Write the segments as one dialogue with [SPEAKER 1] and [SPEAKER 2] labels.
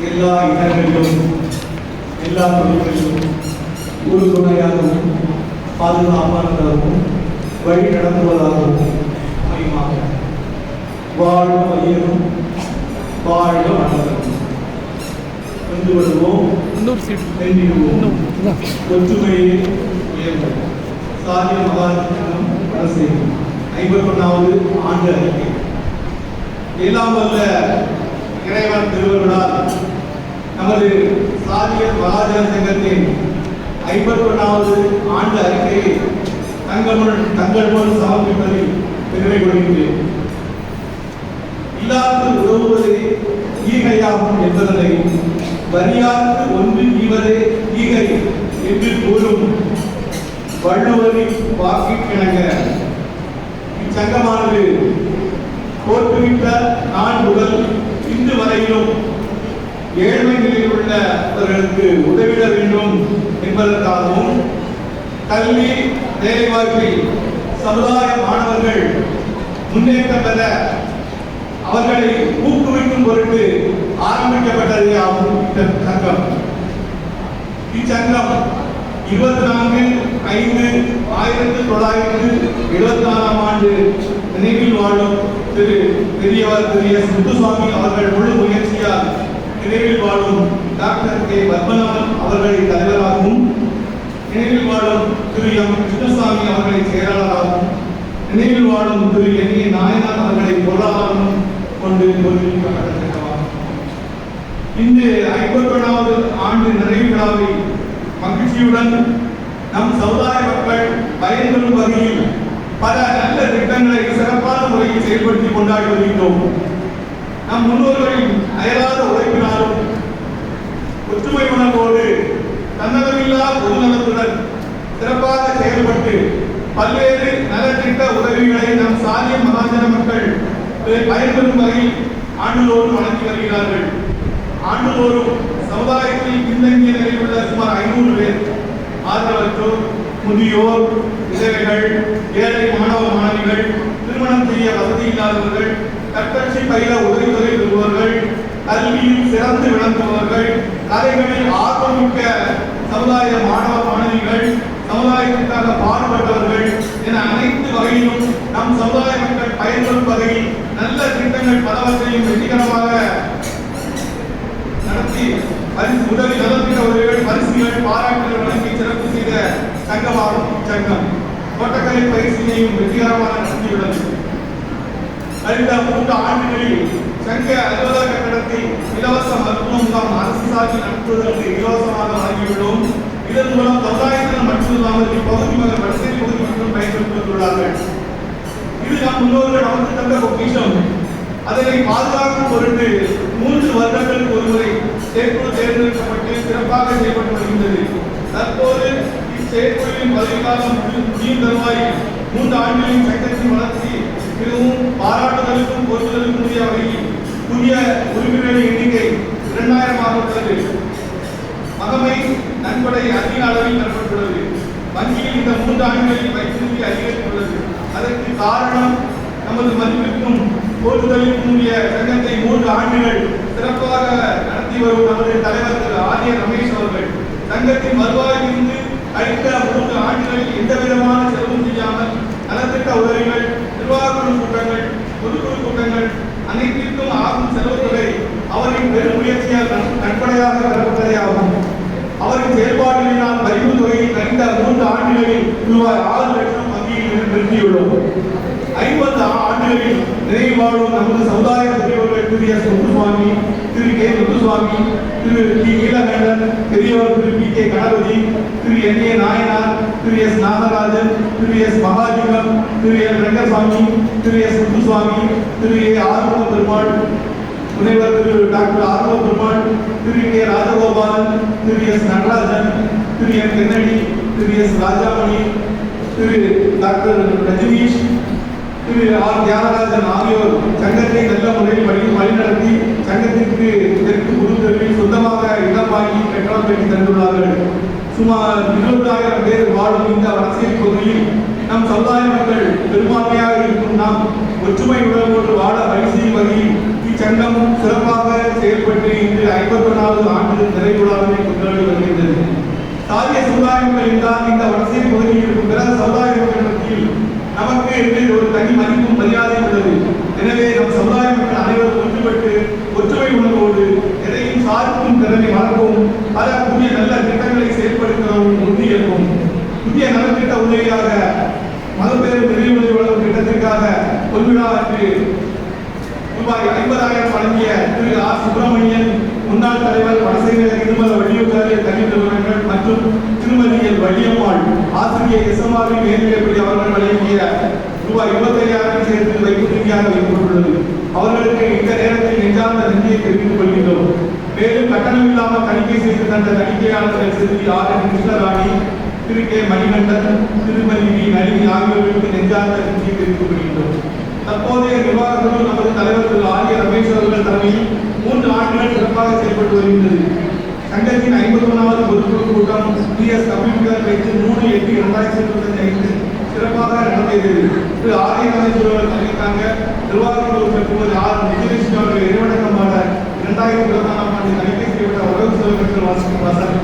[SPEAKER 1] எல்லா இடங்களிலும் எல்லா தொழில்களிலும் ஒரு துணையாகவும் பாதுகாப்பானதாகவும் வழி நடத்துவதாகவும் அமையுமாக. வாழ்க வையகம், வாழ்க வளமுடன். கொண்டு வருவோம், வென்றிடுவோம், ஒற்றுமையை உயர்வோம். சாதிய மகாத்மம் அரசு 51வது ஆண்டு அறிக்கை. எல்லாம் வல்ல இறைவன் திருவருளால் நமது சாதிய மகாஜன சங்கத்தின் 51வது ஆண்டு அறிக்கையை தங்கள் முன் சமர்ப்பிப்பதில் பெருமை கொள்கின்றேன். இல்லாது உதவுவதே ஈகையாகும் என்பதனை வரியாருக்கு ஒன்று ஈவதே ஈகை என்று கூறும் வள்ளுவரின் வாக்கிற்கிணங்க இச்சங்கமானது தோற்றுவிட்ட நாள் முதல் இன்று வரையிலும் ஏழ்மை நிலையில் உள்ளவர்களுக்கு உதவிட வேண்டும் என்பதற்காகவும் கல்வி வேலைவாய்ப்பில் சமுதாய மாணவர்கள் முன்னேற்றம் பெற அவர்களை ஊக்குவிக்கும் பொருட்டு ஆரம்பிக்கப்பட்டதே ஆகும் சங்கம். இச்சங்கம் 24/5/1974 ஆண்டு நினைவில் வாழும் திரு பெரியவர் திரு எஸ். முத்துசுவாமி அவர்கள் முழு முயற்சியால் நினைவில் வாழும் டாக்டர் கே. பத்மநாபன் அவர்களை தலைவராகவும், நினைவில் வாழும் திரு எம். கிருஷ்ணசாமி அவர்களை செயலாளராகவும், நினைவில் வாழும் திரு என். ஏ. நாயனார் அவர்களை பொருளாதாரம் கொண்டு தோற்றுவிக்கப்பட்டிருக்கிறார். இந்த 51வது ஆண்டு நிறைவு விழாவை மகிழ்ச்சியுடன் நம் சமுதாய மக்கள் பயன்பெறும் வகையில் பல நல்ல திட்டங்களை சிறப்பான முறையில் செயல்படுத்தி கொண்டாடி வருகின்றோம். நம் முன்னோர்களின் அயராத உழைப்பினாலும் ஒற்றுமை உணர்வோடு தன்னலமில்லா பொதுநலத்துடன் சிறப்பாக செயல்பட்டு பல்வேறு நலத்திட்ட உதவிகளை நம் சாதிய மகாஜன மக்கள் பயன்பெறும் வகையில் ஆண்டுதோறும் வழங்கி வருகிறார்கள். ஆண்டுதோறும் சமுதாயத்தில் பின்தங்கிய நிலையில் உள்ள சுமார் 500 பேர், ஆதரவற்றோர், முதியோர், விதவைகள், ஏழை மாணவ மாணவிகள், திருமணம் செய்ய வசதி இல்லாதவர்கள், கற்கட்சி பயில உதவித்தொகை பெறுபவர்கள், கல்வியில் சிறந்து விளங்குபவர்கள், கலைகளில் ஆர்வமிக்க சமுதாய மாணவ மாணவிகள், சமுதாயத்திற்காக பாடுபட்டவர்கள் என அனைத்து வகையிலும் நம் சமுதாய மக்கள் பயன்பெறும் வகையில் நல்ல திட்டங்கள் பலவற்றையும் வெற்றிகரமாக நடத்தி உதவி நலத்திட்ட உதவிகள், பரிசுகள், பாராட்டுகள் வழங்கி சிறப்பு செய்த சங்கமாகும் சங்கம். தோட்டக்கலை பயிற்சியையும் வெற்றிகரமாக நடத்தியுள்ளது. கடந்த 3 ஆண்டுகளில் சங்க அலுவலக கட்டடத்தை இலவச மருத்துவ முகாம் அரசு சார்பில் நடத்துவதற்கு இலவசமாக வழங்கியுள்ளோம். இதன் மூலம் சமுதாயத்தினர் மட்டுமில்லாமல் இப்பகுதி வடசேரி பகுதி மக்களும் பயன்படுத்தியுள்ளார்கள். இது நம் முன்னோர்கள் நமக்கு தந்த பொக்கிஷம். அதனை பாதுகாக்கும் பொருட்டு 3 வருடங்களுக்கு ஒருமுறை செயற்குழு தேர்ந்தெடுக்கப்பட்டு சிறப்பாக செயல்பட்டு வருகின்றது. தற்போது இச்செயற்குழுவின் பதவிக்காலம் முடியும் தருவாயில் 3 ஆண்டுகளின் சங்கத்தின் வளர்ச்சி மிகவும் பாராட்டுதலுக்கும் பொறுப்புதலுக்கும் உரிய வகையில் புதிய உறுப்பினர்களின் எண்ணிக்கை 2000 உள்ளது. மகமை நன்கொடை அதிக அளவில் தரப்பட்டுள்ளது. வங்கியில் இந்த 3 ஆண்டுகளில் வைப்புறுதி அதிகரித்துள்ளது. அதற்கு காரணம் நமது மதிப்பிற்கும் போற்றுதலுக்கும் உரிய சங்கத்தை 3 ஆண்டுகள் சிறப்பாக நடத்தி வரும் நமது தலைவர் திரு ஆரிய ரமேஷ் அவர்கள் சங்கத்தின் வருவாயிலிருந்து அடுத்த 3 ஆண்டுகளில் எந்த விதமான செலவும் செய்யாமல் நலத்திட்ட உதவிகள், நிர்வாக குழு கூட்டங்கள், பொதுக்குழு கூட்டங்கள் அனைத்திற்கும் ஆகும் செலவு தொகை அவரின் பெரும் முயற்சியால் நன்கொடையாக பெறப்பட்டதே ஆகும். அவரின் செயல்பாடுகளினால் பரிவு தொகையை கடந்த 3 ஆண்டுகளில் ரூபாய் 6 லட்சம் வங்கியில் நிறுத்தியுள்ளோம். 50 ஆண்டுகளில் நிறைவு வாழும் நமது சமுதாய பெரியவர்கள் திரு எஸ். முத்துசுவாமி, திரு கே. முத்துசுவாமி, திரு டி. நீலகண்டன், பெரியவர் திரு பி. கே. கணபதி, திரு என். ஏ. நாயனார், திரு எஸ். நாகராஜன், திரு எஸ். மகாலிங்கம், திரு எல். ரங்கசாமி, திரு எஸ். முத்துசுவாமி, திரு ஏ. ஆறுமுக பெருமாள், முனைவர் திரு டாக்டர் ஆறுமுக பெருமாள், திரு கே. ராஜகோபாலன், திரு எஸ். நடராஜன், திரு என். கென்னடி, திரு எஸ். ராஜாமணி, திரு டாக்டர் ரஜினீஷ், திரு ஆர். தியாகராஜன் ஆகியோர் சங்கத்தை நல்ல முறையில் வழிநடத்தி சங்கத்திற்கு தெற்கு புதுத்தெருவில் சொந்தமாக இடம் வாங்கி கட்டணம் பெற்று தந்துள்ளார்கள். சுமார் 20,000 பேர் வாழும் இந்த வடசேரி பகுதியில் நம் சமுதாய மக்கள் பெரும்பான்மையாக இருக்கும் நாம் ஒற்றுமை உணர்வோடு வாழ வழி செய்யும் வகையில் இச்சங்கம் சிறப்பாக செயல்பட்டு இன்று 51வது ஆண்டு நிறைவு விழாவினை கொண்டாடி வருகின்றது. சாதிய சமுதாயங்கள் என்றால் இந்த வடசேரி பகுதியில் இருக்கும் பிற சமுதாய மக்கள் மத்தியில் நமக்கு என்று ஒரு தனி மதிப்பும் மரியாதையும் உள்ளது. எனவே நம் சமுதாய மக்கள் அனைவரும் ஒன்றுபட்டு ஒற்றுமை உணர்வோடு எதையும் சாதிக்கும் திறனை வளர்க்கவும் பல புதிய நல்ல திட்டங்களை செயல்படுத்தவும் உறுதியேற்போம். புதிய நலத்திட்ட உதவியாக மகப்பேறு நிதி வழங்கும் திட்டத்திற்காக பொன்விழாவிற்கு ரூபாய் 50,000 வழங்கிய திரு ஆர். சுப்பிரமணியன், முன்னாள் தலைவர் வடசேரி திருமல வள்ளியூர்காரிய தனி நிறுவனங்கள் மற்றும் திருமதி எல். வள்ளியம்மாள், ஆசிரியர் SMR மேல்நிலைப்பள்ளி அவர்கள் வழங்கிய ரூபாய் 25,000 சேர்த்து வைப்புறுதியாக வைக்கப்பட்டுள்ளது. அவர்களுக்கு இந்த நேரத்தில் நெஞ்சார்ந்த நன்றியை தெரிவித்துக் கொள்கின்றோம். மேலும் கட்டணமில்லாமல் தணிக்கை செய்து தந்த தணிக்கையாளர்கள் திருமதி ஆர். என். கிருஷ்ணராணி, திரு கே. மணிகண்டன், திருமதி வி. நளினி ஆகியோருக்கு நெஞ்சார்ந்த நன்றியை தெரிவித்துக் கொள்கின்றோம். தற்போதைய நிர்வாகங்களும் நமது தலைவர் திரு ஆர். ரமேஷ் அவர்கள் தலைமையில் 3 ஆண்டுகள் சிறப்பாக செயல்பட்டு வருகின்றது. சங்கத்தின் 51வது பொதுக்குழு கூட்டம் PS கம்ப்யூட்டர் வைத்து 3/8/2025 சிறப்பாக நடந்தது. திரு ஆர். ரமேஷ் அவர்கள் தலைமைத்தாங்க நிர்வாகக்குழு திருமதி ஆர். விஜயலட்சுமி அவர்கள் இறைவணக்கமாக 2024ஆம் ஆண்டு தணிக்கை செய்யப்பட்ட வரவு செலவுகள் வாசிக்கப்பட்டது.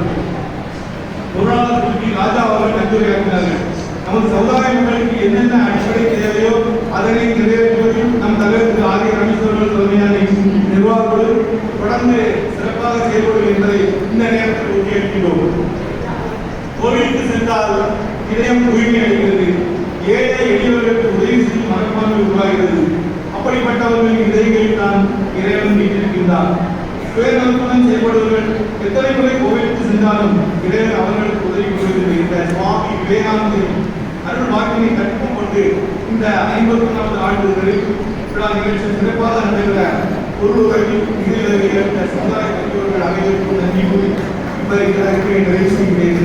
[SPEAKER 1] பொருளாதார துறை ராஜா அவர்கள் கட்டுரையாற்றினார்கள். நமது சமுதாய மக்களுக்கு என்னென்ன அடிப்படை தேவையோ அதனை நிறைவேற்றுவதில் நம் தலைவர் ஆர். ரமேஷ் அவர்கள் தலைமையான நிர்வாகக்குழு தொடர்ந்து சிறப்பாக செயல்படும் என்பதை இந்த நேரத்தில் உறுதியளிக்கிறோம். கோவிலுக்கு சென்றால் இதயம் தூய்மை அடைகிறது. ஏழை எளியவர்களுக்கு உதவி செய்யும் மனப்பான்மை உருவாகிறது. அப்படிப்பட்டவர்களின் இதயங்களில் தான் இறைவன் வீட்டிருக்கின்றார். சுயநலத்துடன் செயல்படுவர்கள் எத்தனை முறை கோவிலுக்கு சென்றாலும் இறைவன் அவர்களுக்கு உதவி புரிகிறது. இந்த சுவாமி விவேகானந்தரின் அருள் வாக்கினை கற்றுக் கொண்டு இந்த 51வது ஆண்டு நிறைவு விழா நிகழ்ச்சி சிறப்பாக நடைபெற பொருளுதவி நிதியுதவி ஏற்ற சமுதாய பெற்றோர்கள் அனைவருக்கும் நன்றி கூறி நிறைவு செய்கிறேன்.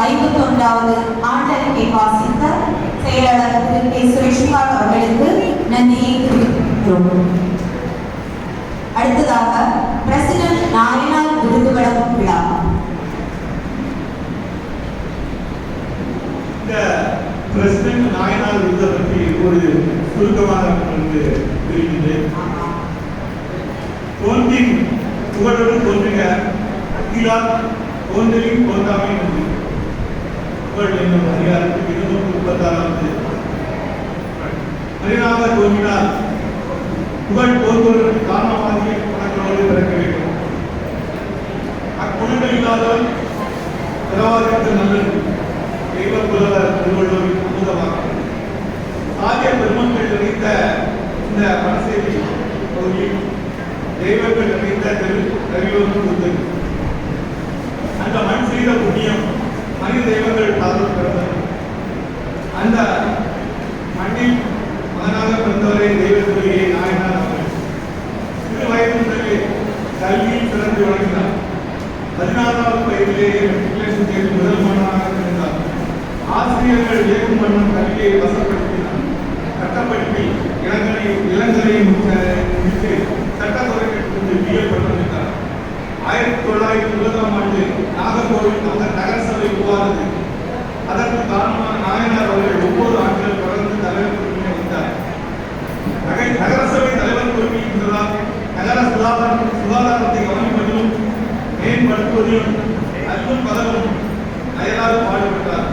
[SPEAKER 2] 51வது ஆண்டறிக்கை வாசித்த செயலாளர் திரு கே. சுரேஷ்குமார் அவர்களுக்கு நன்றியை தெரிவிக்கிறோம். அடுத்ததாக பிரசிடென்ட் நாயனார் விருது வழங்கும் விழா.
[SPEAKER 1] இந்த பிரசிடென்ட் நாயனார் விருதை பற்றி ஒரு சுருக்கமாக தெரிவிக்கின்றேன். தோன்றின் புகழுடன் தோன்றுக அகிலார் தோன்றலின் தோன்றாமை நன்றி. புகழ் என்னும் அதிகாரத்துக்கு 236வது மனிதனாக தோன்றினார் புகழ் தோன்றுவதற்கு காரணமாகிய குணங்களோடு பிறக்க வேண்டும். அக்குணங்கள் இல்லாதவன் பிறவாதற்கு நல்லது. தெய்வ புலவர் திருவள்ளுவரின் அமுதமாகும். சாதிய பெருமக்கள் நிறைந்த இந்த வடசேரி பகுதியில் தெய்வங்கள் நிறைந்த தெருவிலும் இருந்தது. அந்த மண் செய்த புண்ணியம் மனித தெய்வங்கள் பார்த்து பிறந்தது. அந்த மண்ணில் மகனாக பிறந்தவரை தெய்வத்துறையை நாயனார் அவர்கள் சிறு வயது முதலே கல்வியில் சிறந்து வழங்கினார். 16வது வயதிலேயே மெட்ரிகுலேஷன் தேர்வு முதல் மாணவனாக இருந்தார். ஆசிரியர்கள் இயக்கும் வண்ணம் கல்வியை வசப்படுத்தினார். சட்டப்படிப்பில் இளங்கலை முடித்து சட்டத்துறைக்கு BA பட்டமளித்தார். 1920ஆம் ஆண்டு நாகர்கோவில் நகரசபை உருவானது. அதற்கு காரணமாக நாயனார் அவர்கள் 9 ஆண்டுகள் தொடர்ந்து தலைவர் பொறுப்பினை வந்தார். நகரசபை தலைவர் பொறுப்பில் இருந்ததால் நகர சுகாதாரத்தை கவனிப்பதிலும் மேம்படுத்துவதிலும் அல்லும் பலரும் அயலாக பாடுபட்டார்.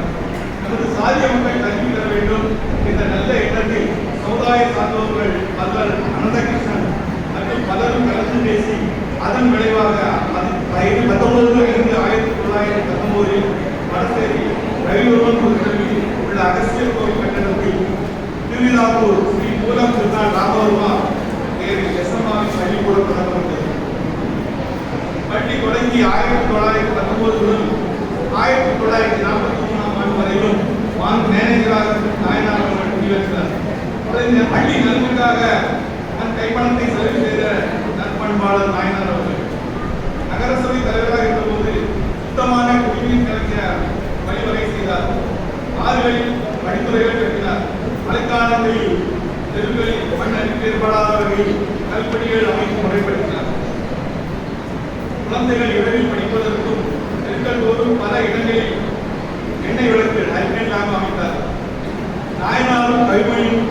[SPEAKER 1] நமது சாதிய மக்கள் கல்வி பெற வேண்டும் என்ற நல்ல எண்ணத்தில் சமுதாய சார்ந்தவர்கள் பலர் அனந்தகிருஷ்ணன் மற்றும் பலரும் கலந்து பேசி அதன் விளைவாக 1919 வடசேரி ரவிவர்மன் கோவில் உள்ள அகஸ்தியர் கோவில் கட்டடத்தில் திருவிதாப்பூர் ஸ்ரீ மூலம் திருநாள் ராமவர்மா SMR பள்ளிக்கூடம் தொடங்கப்பட்டது. பள்ளி தொடங்கி 1919 முதல் 1943ஆம் ஆண்டு வரையிலும் மேனேஜராக நாயனார் அவர்கள் முடிவெடுத்தார். இந்த பள்ளி நலனுக்காக தன் கைப்பணத்தை செலவு செய்த நற்பண்பாளர் நாயனார் அவர்கள் நகரசபை தலைவராக இருந்தபோது சுத்தமான குடிநீர் கிடைக்க வழிவகை செய்தார். ஆறுகளில் படித்துறைகள் கட்டினார். மழைக்காலங்களில் தெருவுகளில் மண் அரிப்பு ஏற்படாத வகையில் கல்படிகள் அமைத்து முறைப்படுத்தினார். குழந்தைகள் இரவில் படிப்பதற்கும் தெருக்கள் தோறும் பல இடங்களில் எண்ணெய் விளக்கு லைட் லேம்ப் அமைத்தார். நாயனாரும் கைமொழியும்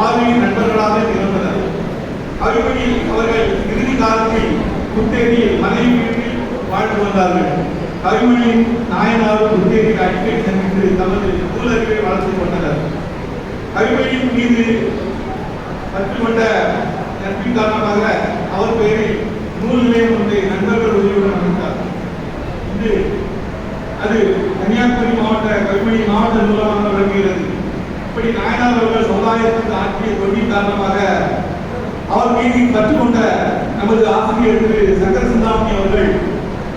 [SPEAKER 1] ஆவியின் நண்பர்களாக கவிமணி அவர்கள் இறுதி காலத்தில் புத்தேரியில் மனைவி வீட்டில் வாழ்ந்து வந்தார்கள். கவிமணி நாயனாரும் புத்தேரியில் அடிக்கடி சந்தித்து தமது நூலறிவை வளர்த்துக் கொண்டனர். கவிமணியின் மீது பற்று கொண்ட நட்பின் காரணமாக அவர் பெயரில் நூல் நிலையம் ஒன்றை நண்பர்கள் உதவியுடன் அமைத்தார். இன்று அது கன்னியாகுமரி மாவட்ட கவிமணி மாவட்ட நூலகமாக விளங்குகிறது. இப்படி நாயனார் அவர்கள் சமுதாயத்திற்கு ஆற்றிய தொழில் காரணமாக அவர் மீது பற்று கொண்ட நமது ஆசிரியர் திரு சங்கர சிந்தாமணி அவர்கள்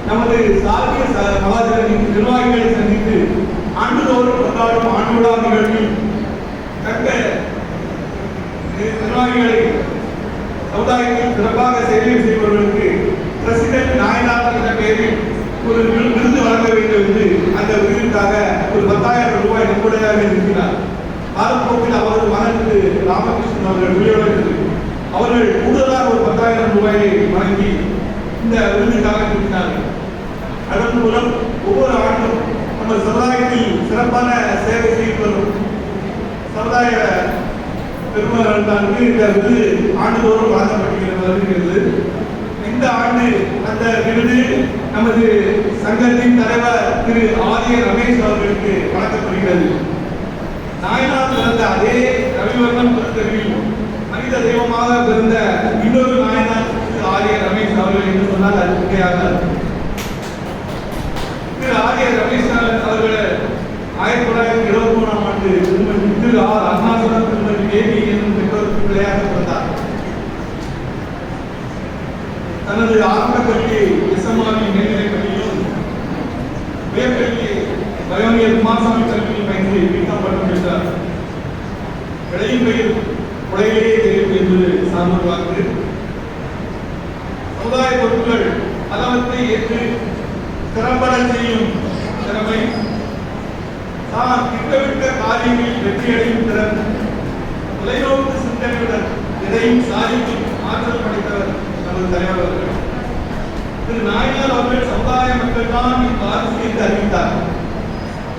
[SPEAKER 1] நமது சாகிய மகாஜனின் நிர்வாகிகளை சந்தித்து ஆண்டுதோறும் கொண்டாடும் ஆண்டு விழா நிகழ்வில் தக்க நிர்வாகிகளை சமுதாயத்தில் சிறப்பாக சேவை செய்பவர்களுக்கு பிரசிடென்ட் நாயனார் என்ற பெயரில் ஒரு விருது வழங்க வேண்டும் என்று அந்த விருதுக்காக ஒரு 10,000 ரூபாய் நன்கொடையாக இருக்கிறார். காலப்போக்கில் அவரது மகன் ராமகிருஷ்ணன் அவர்கள் வெளியுள்ளது அவர்கள் கூடுதலாக ஒரு 10,000 ரூபாயை வழங்கி இந்த விருதுக்காக இருக்கிறார்கள். அதன் மூலம் ஒவ்வொரு ஆண்டும் நம்ம சமுதாயத்தில் சிறப்பான சேவை செய்து வரும் சமுதாய பெருமக்களுக்கு இந்த விருது ஆண்டுதோறும் வழங்கப்பட்டு வருகிறது. இந்த ஆண்டு அந்த விருது நமது சங்கத்தின் தலைவர் திரு ஆரிய ரமேஷ் அவர்களுக்கு வழங்கப்படுகிறது. நாயனார் பிறந்த அதே ரவிவர்மன் திருத்தறிவில் மனித தெய்வமாக பிறந்த இன்னொரு நாயனார் திரு ஆரிய ரமேஷ் அவர்கள் என்று சொன்னால் அது முக்கியாக திரு ஆரிய ரமேஷ் அவர்கள் 1923ஆம் ஆண்டு திருமதி திரு ஆர் அருணாசலம் திருமதி தேவி என்னும் பெற்றோருக்கு பிள்ளையாக பிறந்தார். தனது ஆரம்ப கல்வியை எஸ்எம்ஆர்வி மேல்நிலைப் பள்ளியிலும் உயர்கல்வியை பயோனியர் குமாரசாமி கல்வியில் பயின்று பிகாம் பட்டம் பெற்றார். விளையும் பெயர் உலகிலேயே தெரியும் என்பது சார்ந்த வாக்கு. சமுதாய பொறுப்புகள் பலவற்றை ஏற்று திறம்பட செய்யும் திறமை, தான் திட்டமிட்ட காரியங்களில் வெற்றியடையும் திறன், தொலைநோக்கு சிந்தனையுடன் எதையும் சாதிக்கும் ஆற்றல் படைத்தவர் நமது தலைவர் அவர்கள். திரு நாயனார் அவர்கள் சமுதாய மக்கள் தான் இந்த அரசியலை அறிவித்தார்.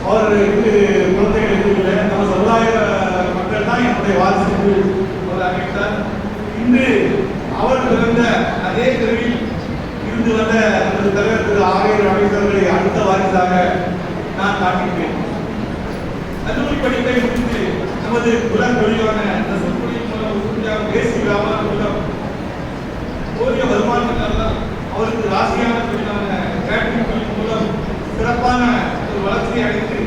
[SPEAKER 1] அவர்களுக்கு குழந்தைகள் எதுவும் இல்லை, நம்ம சமுதாய மக்கள் தான் என்னுடைய வாரிசு அவர் அறிவித்தார். இன்று அவர் பிறந்த அதே தெருவில் இருந்து வந்த நமது தலைவர் திரு ஆரிய ரமேஷ் அவர்களை அடுத்த வாரிசாக நான் காட்டுகிறேன். கல்லூரி படிப்பை முடித்து நமது குல தொழிலான நெசவுத்தொழில் மூலம் உறுதியாக தேசிய வியாபார மூலம் போதிய வருமானத்தினால்தான் அவருக்கு ராசியான தொழிலான கேட்டரிங் தொழில் மூலம் சிறப்பான ஒரு வளர்ச்சியை அடைந்து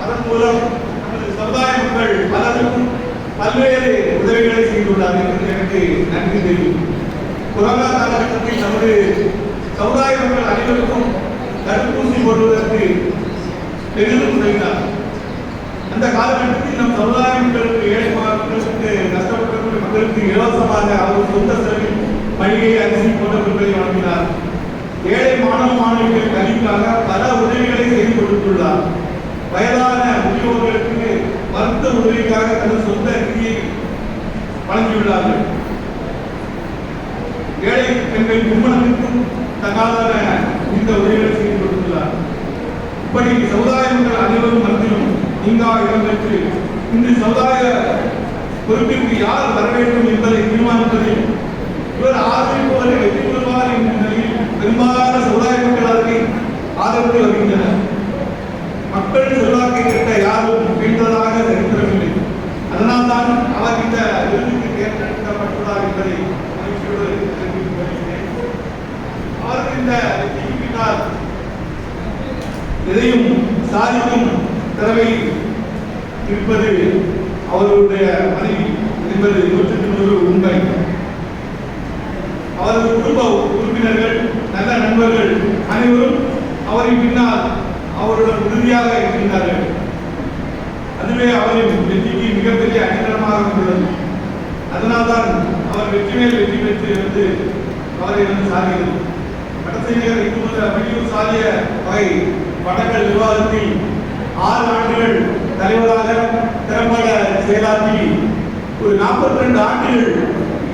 [SPEAKER 1] அதன் மூலம் நமது சமுதாய மக்கள் பலருக்கும் பல்வேறு உதவிகளை செய்துள்ளார்கள் என்று எனக்கு நன்றி தெரியும். கொரோனா காலகட்டத்தில் நமது சமுதாய மக்கள் அனைவருக்கும் தடுப்பூசி போடுவதற்கு பெரிதும் உதவினார். அந்த காலகட்டத்தில் நம் சமுதாய மக்களுக்கு ஏழை மக்களுக்கு கஷ்டப்பட்ட மக்களுக்கு இலவசமாக அவர் சொந்த செலவில் மளிகை அரிசி போன்ற பொருட்களை வழங்கினார். ஏழை மாணவ மாணவிகள் கல்விக்காக பல உதவிகளை செய்து கொடுத்துள்ளார். வயதான முதியோர்களுக்கு மருத்துவ உதவிக்காக தனது சொந்த நிதியை வழங்கியுள்ளார்கள். ஏழை பெண்கள் திருமணத்திற்கும் தகாத இந்த உதவிகளை செய்து கொடுத்துள்ளார். இப்படி சமுதாய மக்கள் அனைவரும் மத்தியிலும் நீங்கா இடம் பெற்று இன்று சமுதாய பொறுப்பிற்கு யார் வர வேண்டும் என்பதை தீர்மானிப்பதில் இவர் ஆதரிப்பவரை வெற்றி பெறுவார் என்ற நிலையில் பெரும்பாலான சமுதாய மக்கள் அதனை ஆதரவு வருகின்றனர். மக்கள் செல்வாக்கை கேட்ட யாரும் வீழ்ந்ததாக சரித்திரமில்லை. அதனால்தான் அவர் இந்த விருதுக்கு தேர்ந்தெடுக்கப்பட்டுள்ளார் என்பதை மகிழ்ச்சியோடு தெரிவித்துக் கொள்கிறேன். அவருக்கு இந்த வெற்றிக்கு பின்னால் எதையும் சாதிக்கும் திறமை இருப்பது அவருடைய மனைவி என்பது 100% உண்மை. அவரது குடும்ப உறுப்பினர்கள், நல்ல நண்பர்கள் அனைவரும் அவரின் பின்னால் அவருடன் உறுதியாக இருக்கின்றார்கள். அதுவே அவரின் வெற்றிக்கு மிகப்பெரிய அடித்தளமாக உள்ளது. அதனால்தான் அவர் வெற்றி மேல் வெற்றி பெற்று வந்து அவரை சாதிக்கிறது. வடசெய்திகள் இந்து வெளியூர் சாதிய வகை வடங்கள் நிர்வாகத்தில் 6 ஆண்டுகள் தலைவராக திறம்பட செயலாற்றி ஒரு 42 ஆண்டுகள்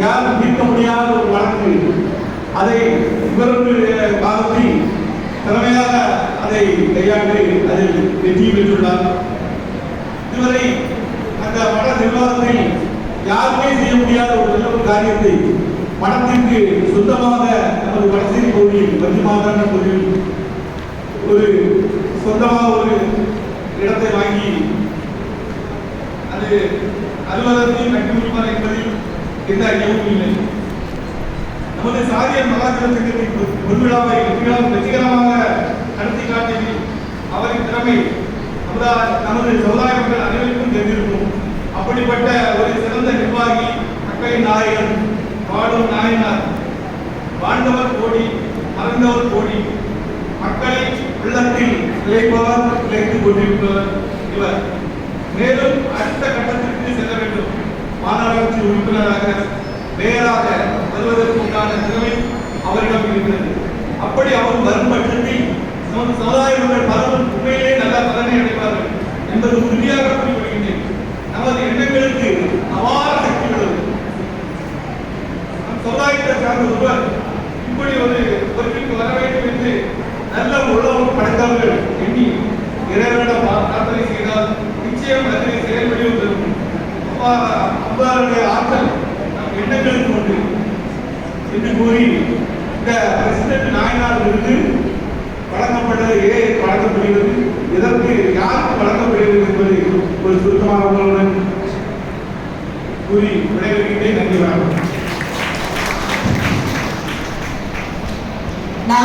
[SPEAKER 1] யாரும் தீர்க்க முடியாத ஒரு வழக்கு அதை இவருடைய காலத்தில் திறமையாக அதை கையாண்டு அதில் வெற்றி பெற்றுள்ளார். இதுவரை அந்த வட நிர்வாகத்தில் யாருமே செய்ய முடியாத ஒரு நல்ல ஒரு காரியத்தை மடத்திற்கு சொந்தமாக நமது வடசேரி பகுதியில் வஞ்சிமாதான பகுதியில் ஒரு சொந்தமாக ஒரு இடத்தை வாங்கி அது அலுவலகத்தையும் கட்டி முடிப்பார் என்பதில் எந்த ஐயமும் இல்லை. நமது சாதிய மகாஜன சங்கத்தின் பொன்விழாவை வெற்றிகரமாக நடத்தி காட்டியதில் அவரின் திறமை நமது சமுதாய மக்கள் அனைவருக்கும் தெரிந்திருக்கும். அப்படிப்பட்ட ஒரு சிறந்த நிர்வாகி மக்களின் நாயகன் வாழும் நாயனார். வாழ்ந்தவர் கோடி, மறந்தவர் கோடி, மக்களை உள்ளத்தில் நிலைப்பவர், நிலைத்துக் கொண்டிருப்பவர் இவர். மேலும் அடுத்த கட்டத்திற்கு செல்ல வேண்டும். மாநகராட்சி உறுப்பினராக மேயராக வருவதற்கு உண்டான திறமை அவரிடம் இருக்கிறது. அப்படி அவர் வரும் பட்சத்தில் நமது சமுதாய மக்கள் பலரும் உண்மையிலே நல்ல பலனை அடைவார்கள் என்பது உறுதியாக கூறிக்கொள்கின்றேன். நமது எண்ணங்களுக்கு அபார சக்தி உள்ளது. நம் சமுதாயத்தை சார்ந்த ஒருவர் இப்படி ஒரு பொறுப்பிற்கு வர வேண்டும் என்று நல்ல உள்ளவரும் படைத்தவர்கள் எண்ணி இறைவனிடம் பிரார்த்தனை செய்தால் நிச்சயம் அதனை செயல்படியும் தரும். அவ்வாறுடைய ஆற்றல் நம் எண்ணங்களுக்கு உண்டு என்று கூறி இந்த பிரசிடென்ட் நாயனார் விருது வழங்கப்பட்டது ஏன் வழங்கப்படுகிறது, எதற்கு யாருக்கு வழங்கப்படுகிறது என்பதை ஒரு சுருக்கமாக உங்களுடன் கூறி விடைபெறுகின்றேன். நன்றி. வணக்கம்.